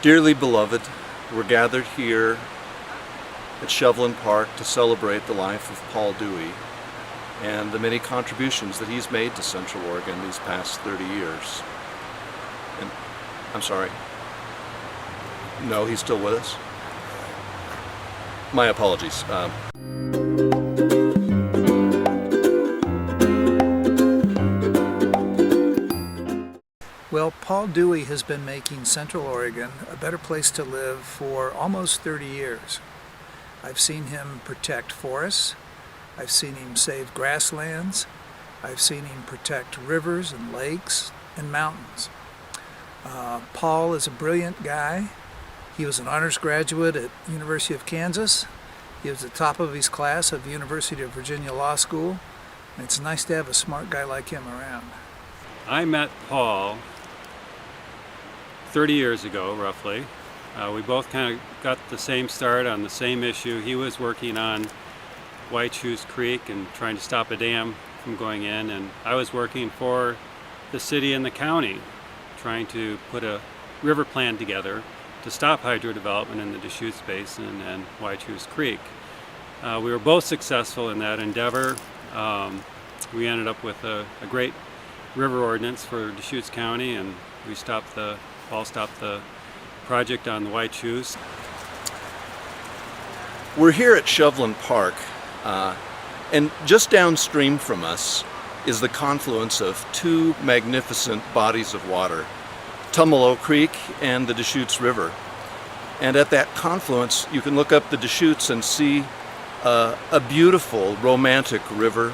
Dearly beloved, we're gathered here at Shovelin Park to celebrate the life of Paul Dewey and the many contributions that he's made to Central Oregon these past 30 years. And I'm sorry. No, he's still with us. My apologies. Well, Paul Dewey has been making Central Oregon a better place to live for almost 30 years. I've seen him protect forests, I've seen him save grasslands, I've seen him protect rivers and lakes and mountains. Paul is a brilliant guy. He was an honors graduate at University of Kansas. He was the top of his class at the University of Virginia Law School. And it's nice to have a smart guy like him around. I met Paul 30 years ago, roughly. We both kind of got the same start on the same issue. He was working on White Shoes Creek and trying to stop a dam from going in, and I was working for the city and the county, trying to put a river plan together to stop hydro development in the Deschutes Basin and White Shoes Creek. We were both successful in that endeavor. We ended up with a great river ordinance for Deschutes County, and Paul stopped the project on the White Shoes. We're here at Shovelin Park, and just downstream from us is the confluence of two magnificent bodies of water, Tumalo Creek and the Deschutes River. And at that confluence, you can look up the Deschutes and see a beautiful, romantic river,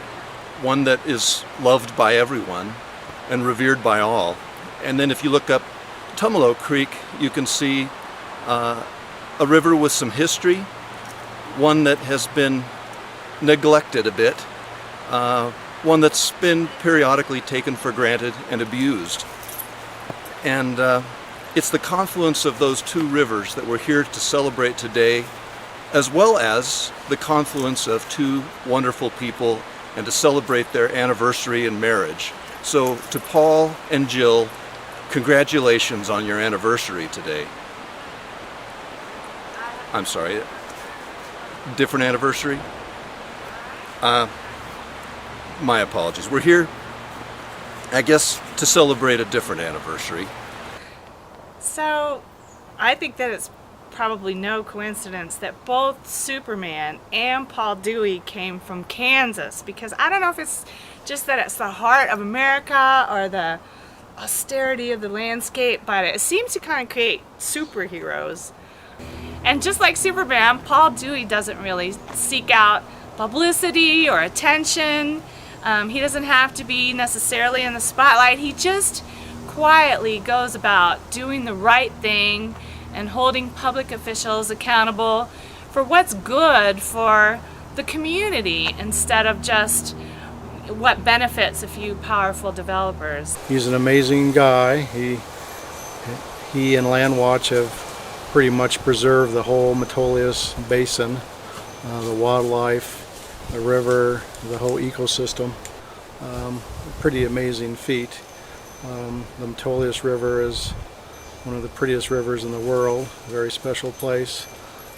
one that is loved by everyone and revered by all. And then if you look up Tumalo Creek, you can see a river with some history, one that has been neglected a bit, one that's been periodically taken for granted and abused. And it's the confluence of those two rivers that we're here to celebrate today, as well as the confluence of two wonderful people and to celebrate their anniversary and marriage. So to Paul and Jill, congratulations on your anniversary today. I'm sorry, different anniversary? My apologies. We're here, I guess, to celebrate a different anniversary. So, I think that it's probably no coincidence that both Superman and Paul Dewey came from Kansas, because I don't know if it's just that it's the heart of America or the austerity of the landscape, but it seems to kind of create superheroes. And just like Superman, Paul Dewey doesn't really seek out publicity or attention. He doesn't have to be necessarily in the spotlight. He just quietly goes about doing the right thing and holding public officials accountable for what's good for the community instead of just what benefits a few powerful developers. He's an amazing guy. He and Landwatch have pretty much preserved the whole Metolius Basin, the wildlife, the river, the whole ecosystem. Pretty amazing feat. The Metolius River is one of the prettiest rivers in the world, a very special place.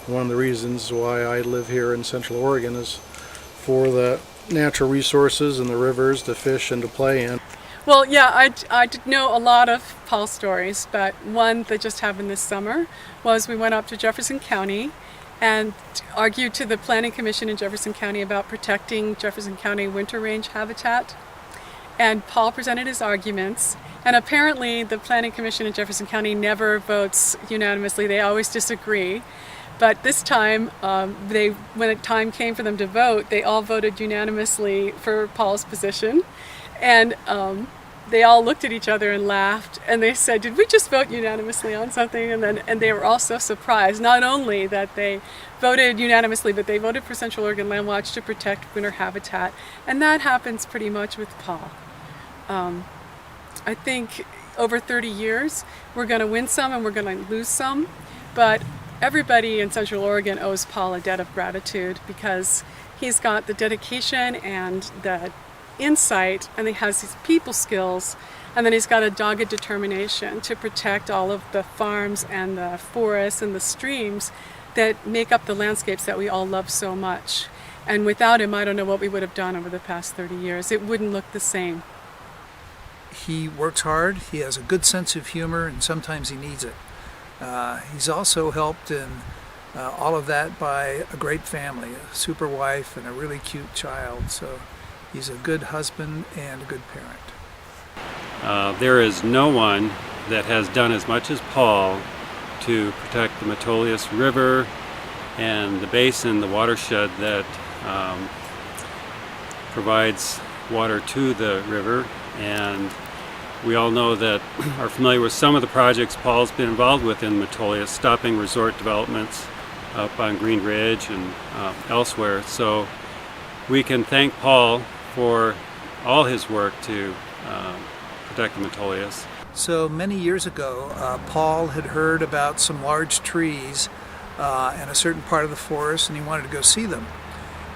One of the reasons why I live here in Central Oregon is for the natural resources and the rivers to fish and to play in. Well, yeah, I did know a lot of Paul's stories, but one that just happened this summer was we went up to Jefferson County and argued to the Planning Commission in Jefferson County about protecting Jefferson County winter range habitat. And Paul presented his arguments, and apparently the Planning Commission in Jefferson County never votes unanimously. They always disagree. But this time, when the time came for them to vote, they all voted unanimously for Paul's position. And they all looked at each other and laughed, and they said, "Did we just vote unanimously on something?" And they were all so surprised, not only that they voted unanimously, but they voted for Central Oregon Landwatch to protect winter habitat. And that happens pretty much with Paul. I think over 30 years, we're going to win some and we're going to lose some, but everybody in Central Oregon owes Paul a debt of gratitude because he's got the dedication and the insight, and he has these people skills And then he's got a dogged determination to protect all of the farms and the forests and the streams that make up the landscapes that we all love so much. And without him, I don't know what we would have done over the past 30 years. It wouldn't look the same. He works hard, he has a good sense of humor, and sometimes he needs it. He's also helped in all of that by a great family, a super wife and a really cute child. So he's a good husband and a good parent. There is no one that has done as much as Paul to protect the Metolius River and the basin, the watershed that provides water to the river. And we all know that are familiar with some of the projects Paul's been involved with in Metolius, stopping resort developments up on Green Ridge and elsewhere. So we can thank Paul for all his work to protect the Metolius. So many years ago, Paul had heard about some large trees in a certain part of the forest, and he wanted to go see them.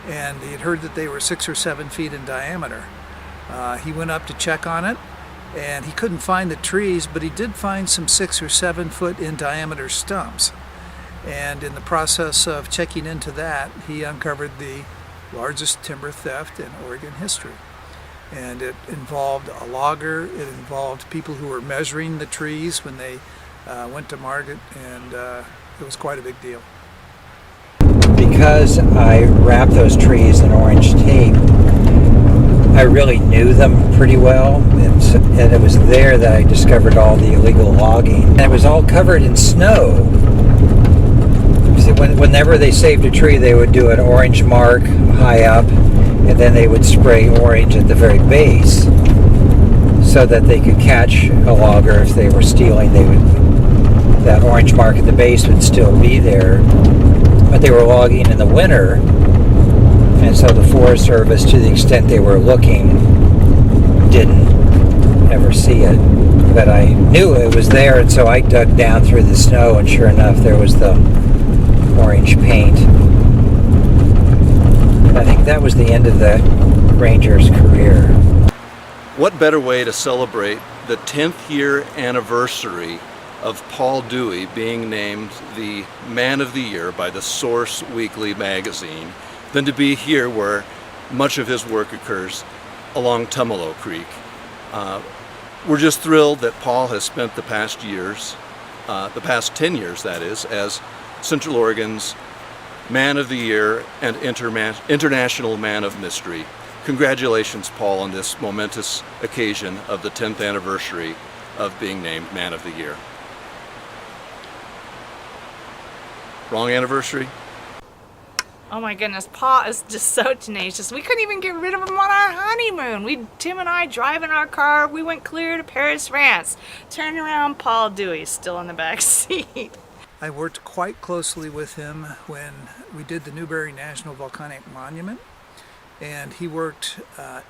And he had heard that they were 6 or 7 feet in diameter. He went up to check on it, and he couldn't find the trees, but he did find some 6 or 7 foot in diameter stumps. And in the process of checking into that, he uncovered the largest timber theft in Oregon history. And it involved a logger, it involved people who were measuring the trees when they went to market, and it was quite a big deal. Because I wrapped those trees in orange tape, I really knew them pretty well, and it was there that I discovered all the illegal logging. And it was all covered in snow. See, whenever they saved a tree, they would do an orange mark high up, and then they would spray orange at the very base so that they could catch a logger if they were stealing. That orange mark at the base would still be there, but they were logging in the winter, and so the Forest Service, to the extent they were looking, didn't ever see it. But I knew it was there, and so I dug down through the snow, and sure enough, there was the orange paint. I think that was the end of the ranger's career. What better way to celebrate the 10th year anniversary of Paul Dewey being named the Man of the Year by the Source Weekly magazine than to be here where much of his work occurs along Tumalo Creek. We're just thrilled that Paul has spent the past years, the past 10 years that is, as Central Oregon's Man of the Year and International Man of Mystery. Congratulations, Paul, on this momentous occasion of the 10th anniversary of being named Man of the Year. Wrong anniversary? Oh my goodness, Paul is just so tenacious. We couldn't even get rid of him on our honeymoon. Tim and I drive in our car, we went clear to Paris, France. Turn around, Paul Dewey still in the back seat. I worked quite closely with him when we did the Newberry National Volcanic Monument, and he worked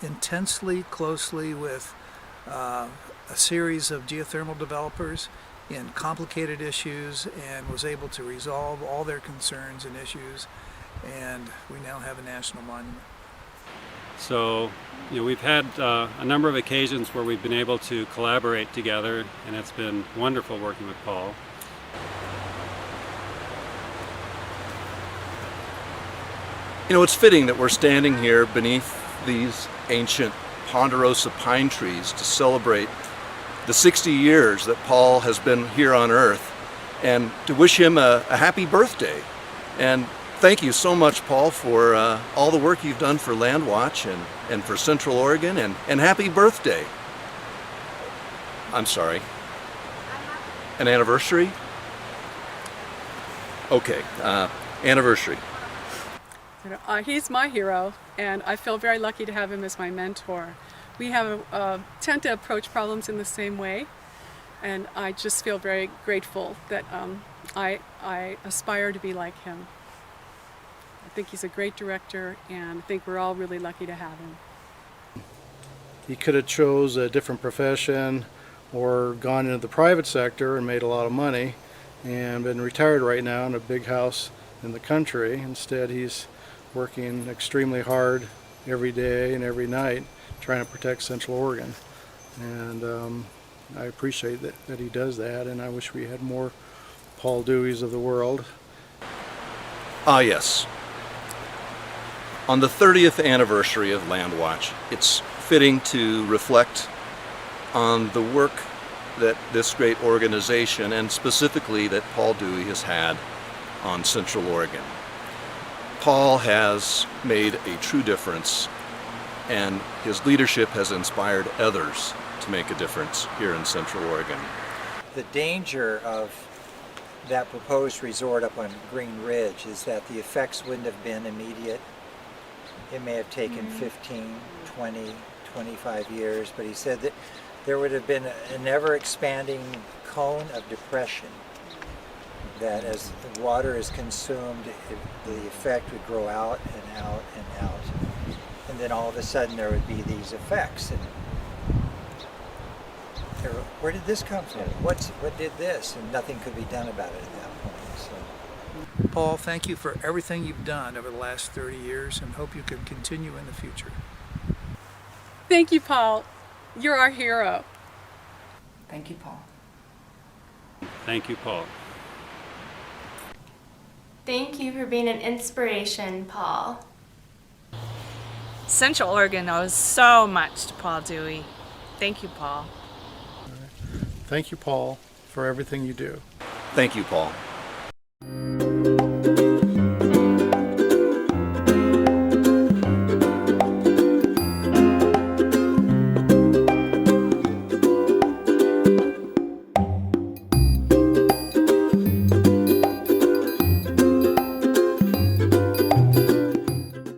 intensely closely with a series of geothermal developers in complicated issues and was able to resolve all their concerns and issues, and we now have a national monument. So, we've had a number of occasions where we've been able to collaborate together, and it's been wonderful working with Paul. It's fitting that we're standing here beneath these ancient ponderosa pine trees to celebrate the 60 years that Paul has been here on Earth, and to wish him a happy birthday. And thank you so much, Paul, for all the work you've done for Landwatch and for Central Oregon, and happy birthday. I'm sorry. An anniversary? Okay, anniversary. He's my hero, and I feel very lucky to have him as my mentor. We tend to approach problems in the same way, and I just feel very grateful that I aspire to be like him. I think he's a great director, and I think we're all really lucky to have him. He could have chose a different profession or gone into the private sector and made a lot of money and been retired right now in a big house in the country. Instead, he's working extremely hard every day and every night trying to protect Central Oregon. And I appreciate that he does that, and I wish we had more Paul Deweys of the world. Ah, yes. On the 30th anniversary of Landwatch, it's fitting to reflect on the work that this great organization, and specifically that Paul Dewey, has had on Central Oregon. Paul has made a true difference, and his leadership has inspired others to make a difference here in Central Oregon. The danger of that proposed resort up on Green Ridge is that the effects wouldn't have been immediate. It may have taken 15, 20, 25 years, but he said that there would have been an ever-expanding cone of depression, that as the water is consumed, the effect would grow out and out and out. And then all of a sudden there would be these effects. And where did this come from? What did this? And nothing could be done about it at that point. So. Paul, thank you for everything you've done over the last 30 years, and hope you can continue in the future. Thank you, Paul. You're our hero. Thank you, Paul. Thank you, Paul. Thank you for being an inspiration, Paul. Central Oregon owes so much to Paul Dewey. Thank you, Paul. Thank you, Paul, for everything you do. Thank you, Paul.